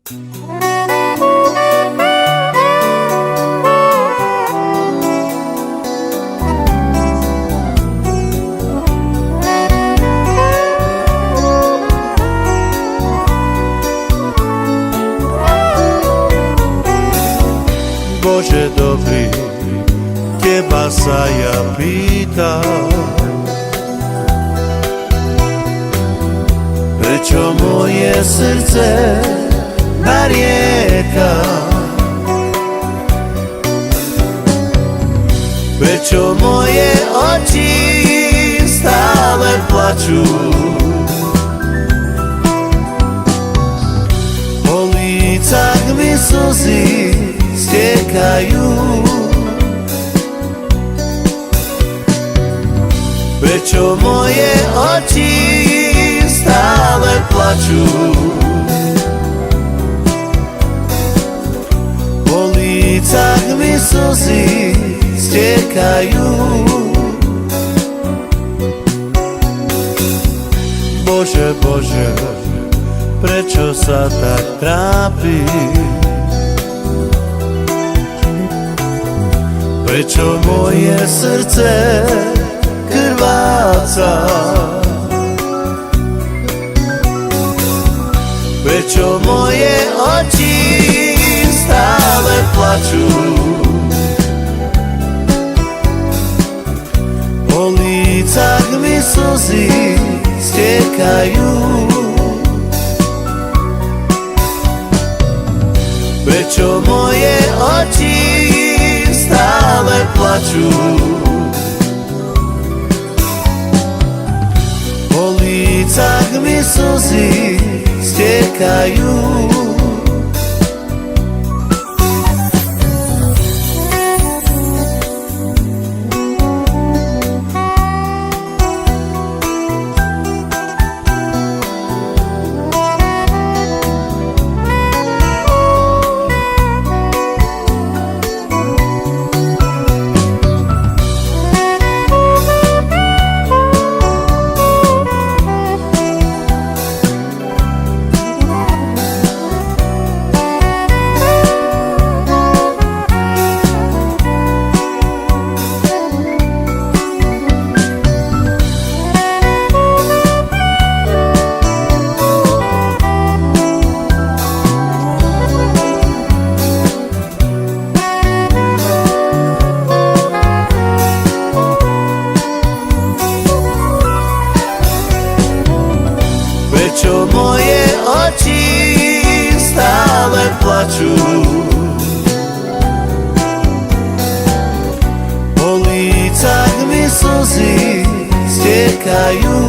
Bože dobrý, teba sa ja pýtam, prečo moje srdce narieka, prečo moje oči stále plačú, po lícach mi slzy stekajú, prečo moje oči stále plačú, po lícach mi slzy stekajú. Bože, Bože, prečo sa tak trápiš? Prečo moje srdce krváca? Prečo moje oči stále plačú? Po lícach mi slzy stekajú. Prečo moje oči stále plačú? Po lícach mi slzy stekajú. Prečo moje oči stále plačú? Po lícach mi slzy stekajú.